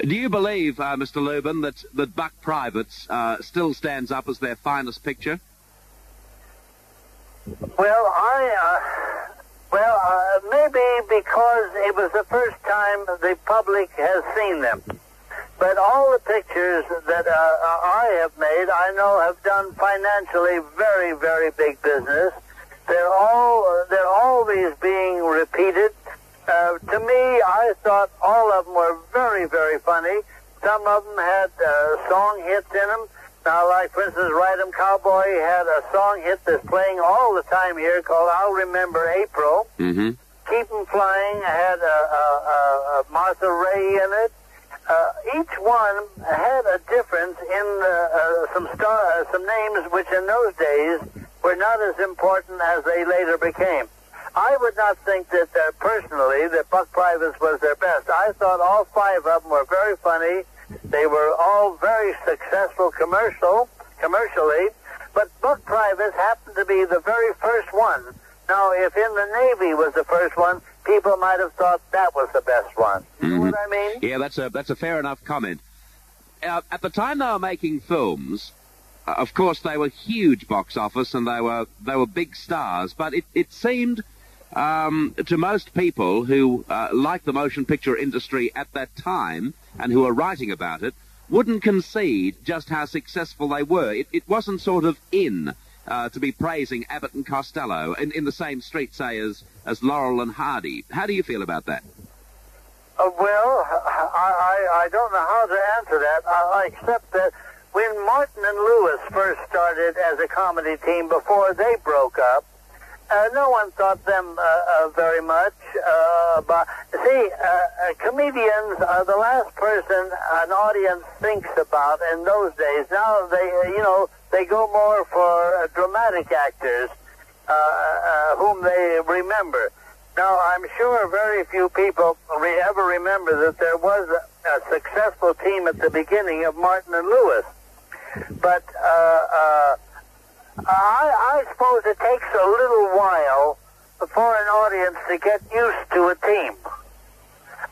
Do you believe, Mr. Lubin, that Buck Privates still stands up as their finest picture? Well, maybe because it was the first time the public has seen them. But all the pictures that I have made, I know have done financially very, very big business. They're always being repeated. To me, I thought all of them were very, very funny. Some of them had song hits in them. Now, like, for instance, Ride 'em Cowboy had a song hit that's playing all the time here called I'll Remember April. Mm-hmm. Keep 'em Flying had a Martha Ray in it. Each one had a difference in some names which in those days were not as important as they later became. I would not think that, personally, that Buck Privates was their best. I thought all five of them were very funny. They were all very successful commercially, but Buck Privates happened to be the very first one. Now, if in the Navy was the first one, people might have thought that was the best one. You know what I mean? Yeah, that's a fair enough comment. At the time they were making films, of course they were huge box office and they were big stars, but it seemed to most people who liked the motion picture industry at that time and who were writing about it, wouldn't concede just how successful they were. It wasn't sort of in to be praising Abbott and Costello in the same street, say, as Laurel and Hardy. How do you feel about that? Well, I don't know how to answer that, except that when Martin and Lewis first started as a comedy team before they broke up, no one thought them very much. But see, comedians are the last person an audience thinks about in those days. Now they go more for dramatic actors whom they remember. Now, I'm sure very few people ever remember that there was a successful team at the beginning of Martin and Lewis. But I suppose it takes a little while for an audience to get used to a team.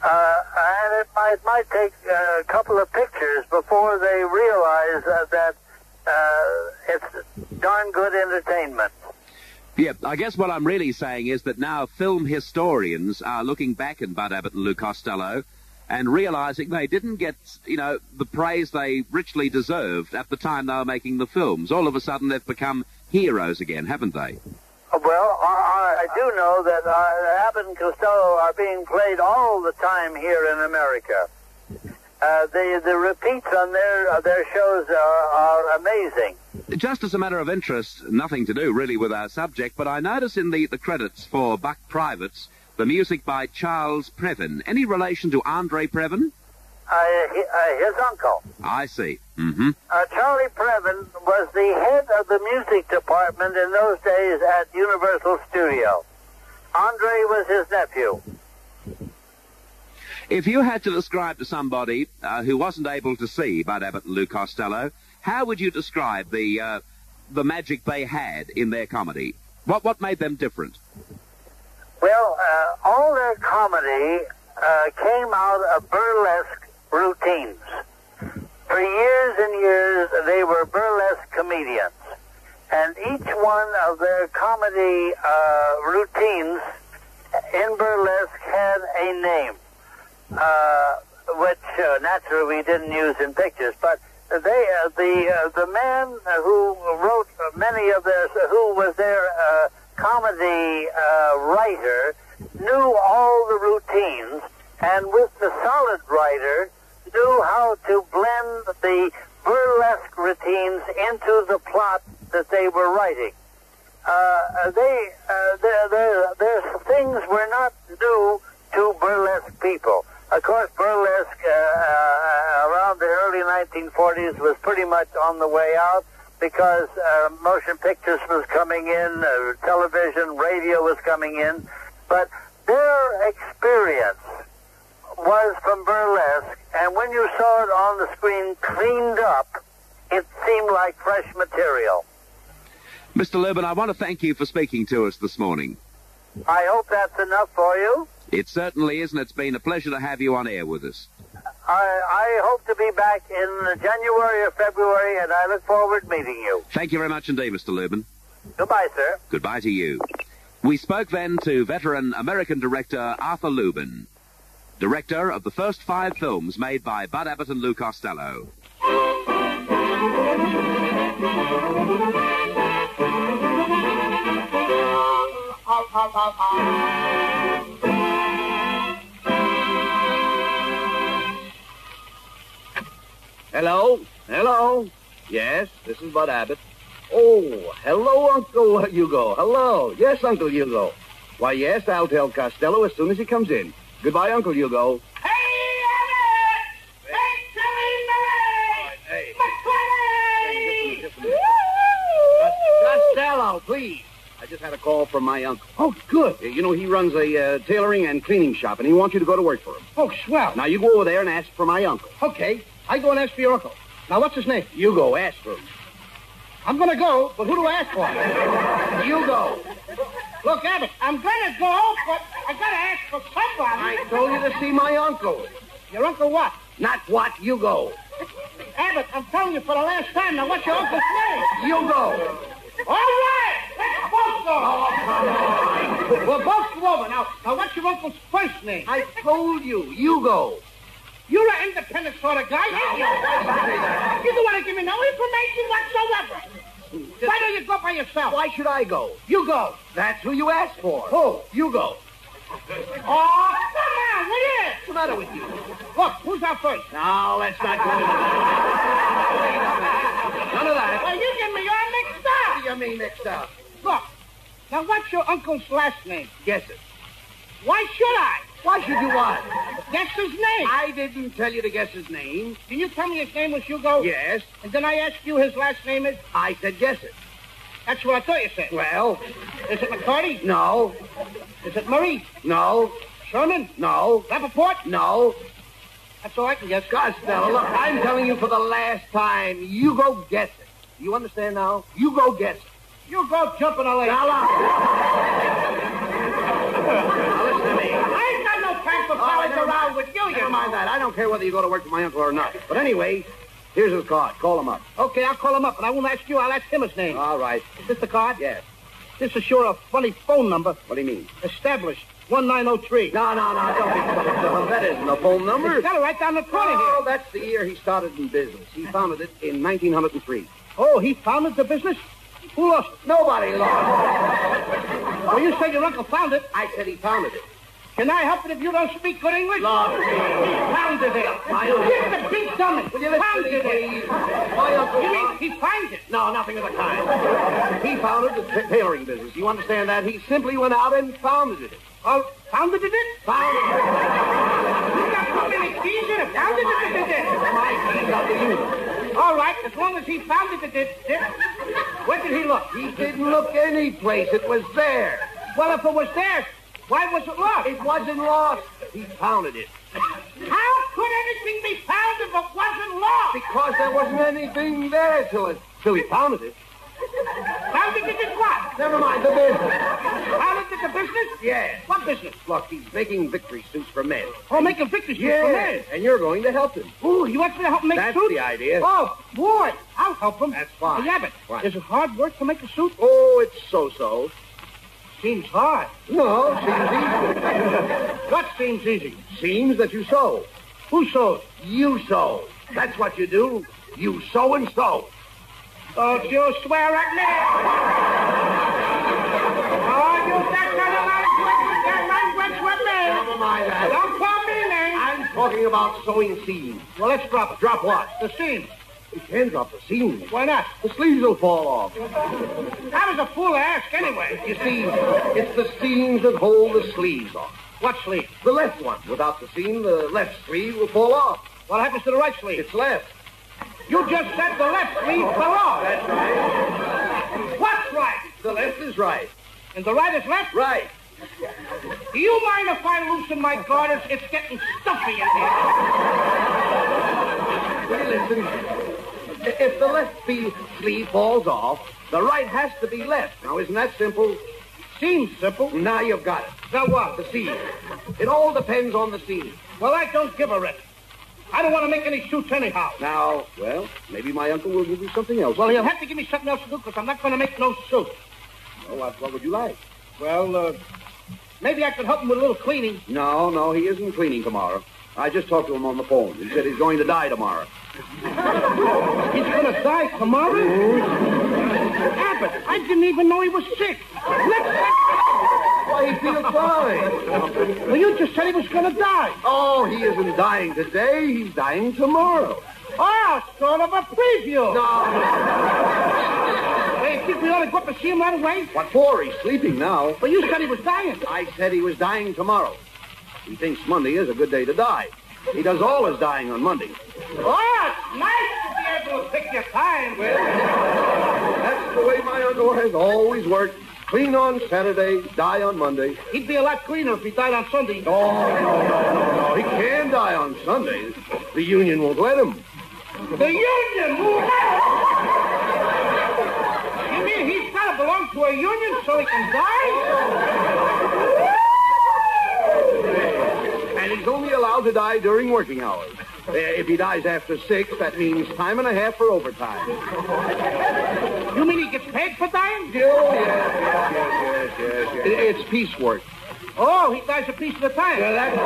And it might take a couple of pictures before they realize that it's darn good entertainment. Yeah, I guess what I'm really saying is that now film historians are looking back at Bud Abbott and Lou Costello and realizing they didn't get, the praise they richly deserved at the time they were making the films. All of a sudden they've become heroes again, haven't they? Well, I do know that Abbott and Costello are being played all the time here in America. The repeats on their shows are amazing. Just as a matter of interest, nothing to do really with our subject, but I notice in the credits for Buck Privates, the music by Charles Previn. Any relation to Andre Previn? His uncle. I see. Mm-hmm. Charlie Previn was the head of the music department in those days at Universal Studio. Andre was his nephew. If you had to describe to somebody who wasn't able to see Bud Abbott and Lou Costello, how would you describe the magic they had in their comedy? What made them different? Well, all their comedy came out of burlesque routines. For years and years, they were burlesque comedians. And each one of their comedy routines in burlesque had a name, which naturally we didn't use in pictures. But the man who wrote many of their, who was their comedy writer, knew all the routines, and with the solid writer, knew how to blend the burlesque routines into the plot that they were writing. Their things were not new to burlesque people. Of course, burlesque around the early 1940s was pretty much on the way out because motion pictures was coming in, television, radio was coming in. But their experience was from burlesque, and when you saw it on the screen cleaned up, it seemed like fresh material. Mr. Lubin, I want to thank you for speaking to us this morning. I hope that's enough for you. It certainly is, and it's been a pleasure to have you on air with us. I hope to be back in January or February, and I look forward to meeting you. Thank you very much indeed, Mr. Lubin. Goodbye, sir. Goodbye to you. We spoke then to veteran American director Arthur Lubin, director of the first 5 films made by Bud Abbott and Lou Costello. Hello? Hello? Yes, this is Bud Abbott. Oh, hello, Uncle Hugo. Hello. Yes, Uncle Hugo. Why, yes, I'll tell Costello as soon as he comes in. Goodbye, Uncle Hugo. Hey, Abbott! Hey, Silly Billy! Hey. Costello, please. I just had a call from my uncle. Oh, good. You know, he runs a tailoring and cleaning shop, and he wants you to go to work for him. Oh, swell. Now, you go over there and ask for my uncle. Okay, I go and ask for your uncle. Now, what's his name? You go, ask for him. I'm going to go, but who do I ask for? You go. Look, Abbott, I'm going to go, but I got to ask for somebody. I told you to see my uncle. Your uncle what? Not what, you go. Abbott, I'm telling you for the last time. Now, what's your uncle's name? You go. All right, let's both go. Oh, come on. We'll both go over. Now, what's your uncle's first name? I told you, you go. You're an independent sort of guy, ain't you? You don't want to give me no information whatsoever. Why don't you go by yourself? Why should I go? You go. That's who you asked for. Who? You go. Oh, come on, what is? What's the matter with you? Look, who's out first? No, let's not go into that. None of that. Well, you get me all mixed up. What do you mean mixed up? Look, now what's your uncle's last name? Guess it. Why should I? Why should you what? Guess his name. I didn't tell you to guess his name. Can you tell me his name was Hugo? Yes. And then I asked you his last name is? I said guess it. That's what I thought you said. Well, Is it McCarty? no. Is it Murray? No. Sherman? No. Rappaport? No. That's all I can guess. Costello, look, I'm telling you for the last time, you go guess it. You understand now? You go guess it. You go jump in a lake. Now, listen to me. I ain't got no time for college never around with you, Never mind that. I don't care whether you go to work for my uncle or not. But anyway, here's his card. Call him up. Okay, I'll call him up, but I won't ask you. I'll ask him his name. All right. Is this the card? Yes. This is sure a funny phone number. What do you mean? Established. 1903. No, don't be... That isn't a phone number. It's got it right down the corner Oh, here. that's the year he started in business. He founded it in 1903. Oh, he founded the business? Who lost it? Nobody lost. Well, you said your uncle found it. I said he founded it. Can I help it if you don't speak good English? Lost. He founded it. My uncle. He's the big dummy. Will you listen to Founded me, it. please? My uncle. You mean he finds it? No, nothing of the kind. He founded the tailoring business. You understand that? He simply went out and founded it. Oh, founded it? Founded it. You got so many keys in it. Founded it? My keys out the unit. All right, as long as he founded it. Where did he look? He didn't look any place. It was there. Well, if it was there, why was it lost? It wasn't lost. He founded it. How could anything be found if it wasn't lost? Because there wasn't anything there till he founded it. Founded it in what? Never mind, the business. Founded it the business? Yes. What business? Look, he's making victory suits for men. Oh, making victory suits for men. And you're going to help him. Ooh, he wants me to help him make That's suits? the idea. Oh, boy, I'll help him. That's fine. Hey, Abbott, What? is it hard work to make a suit? Oh, it's so-so. Seems hard. No, seems easy. What seems easy? Seems that you sew. Who sews? You sew. That's what you do. You sew and sew. Don't you swear at me! Oh, you that kind of language with me! Never mind that. Don't call me names! I'm talking about sewing seams. Well, let's drop it. Drop what? The seams. You can't drop the seams. Why not? The sleeves will fall off. I was a fool to ask anyway. You see, it's the seams that hold the sleeves off. What sleeve? The left one. Without the seam, the left sleeve will fall off. What happens to the right sleeve? It's left. You just said the left sleeve fell off. That's right. What's right? The left is right. And the right is left? Right. Do you mind if I loosen my garters? It's getting stuffy in here. Will you listen? If the left sleeve falls off, the right has to be left. Now, isn't that simple? Seems simple. Now you've got it. Now what? The seam. It all depends on the seam. Well, I don't give a rip. I don't want to make any suits anyhow. Now, well, maybe my uncle will give you something else. Well, he'll have to give me something else to do because I'm not going to make no suit. Well, what would you like? Well, maybe I could help him with a little cleaning. No, he isn't cleaning tomorrow. I just talked to him on the phone. He said he's going to die tomorrow. He's going to die tomorrow? Abbott, I didn't even know he was sick. Why, he feels fine. Well, you just said he was going to die. Oh, he isn't dying today. He's dying tomorrow. Oh, sort of a preview. No. Hey, think we ought to go up and see him right away? What for? He's sleeping now. Well, you said he was dying. I said he was dying tomorrow. He thinks Monday is a good day to die. He does all his dying on Monday. Oh, it's nice to be able to pick your time. That's the way my uncle has always worked. Clean on Saturday, die on Monday. He'd be a lot cleaner if he died on Sunday. No. He can die on Sunday. The union won't let him. The union? You mean he's got to belong to a union so he can die? And he's only allowed to die during working hours. If he dies after 6, that means time and a half for overtime. You mean he gets paid for dying? Oh, yes. It's piecework. Oh, he dies a piece at a time. Yeah, that's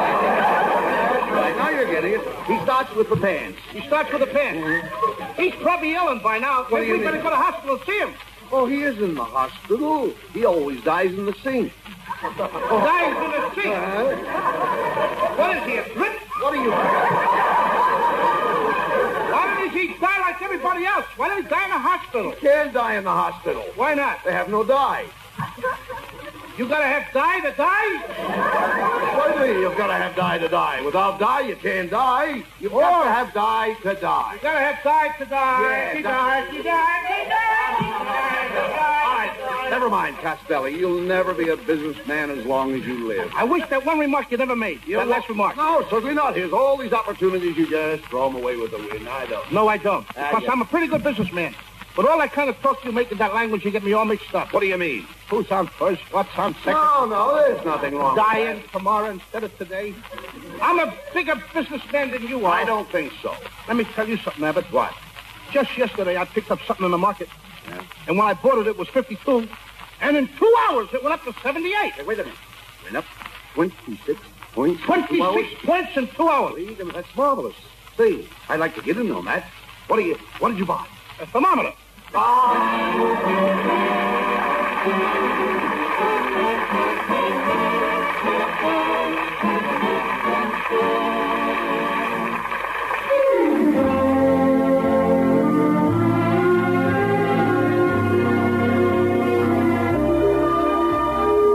right. Now you're getting it. He starts with the pants. He starts with the pants. Mm-hmm. He's probably ill by now. What do you we better mean? go to the hospital and see him. Oh, he is in the hospital. He always dies in the sink. Dies in the sink? What is he, a drip? What are you... Why does he die like everybody else? Why does he die in a hospital? He can't die in the hospital. Why not? They have no dye. You gotta have dye to die? What do you mean you've got to have dye to die? Without dye, you can't die. You've got to have dye to die. You gotta have dye to die. Yeah, He died. All right, never mind, Costello. You'll never be a businessman as long as you live. I wish that one remark you never made. That last remark. No, certainly not. Here's all these opportunities. You just throw them away with the wind. I don't. No, I don't. Because yeah. I'm a pretty good businessman. But all that kind of talk you make in that language, you get me all mixed up. What do you mean? Who's on first? What's on second? No, there's nothing wrong with Dying tomorrow instead of today. I'm a bigger businessman than you are. I don't think so. Let me tell you something, Abbott. What? Just yesterday, I picked up something in the market. Yeah? And when I bought it, it was 52. And in 2 hours, it went up to 78. Hey, wait a minute. Went up 26 points. 26 points in 2 hours. Wait a minute. That's marvelous. See, I'd like to get in on that. What did you buy? A thermometer.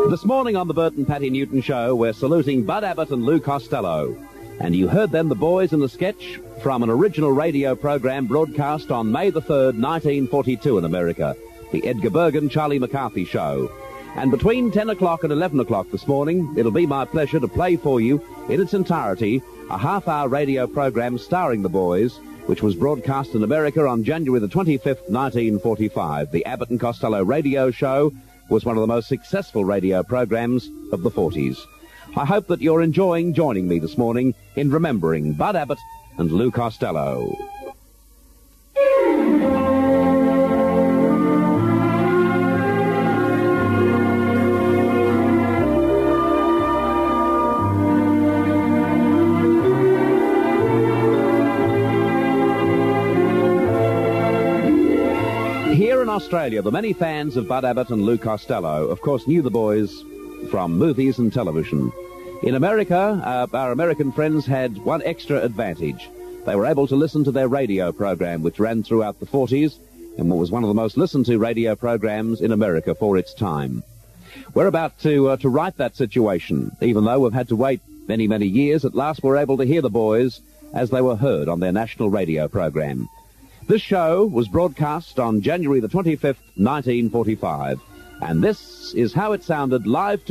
This morning on the Bert and Patty Newton Show, we're saluting Bud Abbott and Lou Costello. And you heard them, the boys, in the sketch from an original radio program broadcast on May the 3rd, 1942 in America, the Edgar Bergen Charlie McCarthy Show. And between 10 o'clock and 11 o'clock this morning, it'll be my pleasure to play for you, in its entirety, a half-hour radio program starring the boys, which was broadcast in America on January the 25th, 1945. The Abbott and Costello radio show was one of the most successful radio programs of the 40s. I hope that you're enjoying joining me this morning in remembering Bud Abbott and Lou Costello. Here in Australia, the many fans of Bud Abbott and Lou Costello, of course, knew the boys from movies and television. In America, our American friends had one extra advantage. They were able to listen to their radio program, which ran throughout the 40s and was one of the most listened to radio programs in America for its time. We're about to right that situation. Even though we've had to wait many, many years, at last we're able to hear the boys as they were heard on their national radio program. This show was broadcast on January the 25th, 1945. And this is how it sounded live to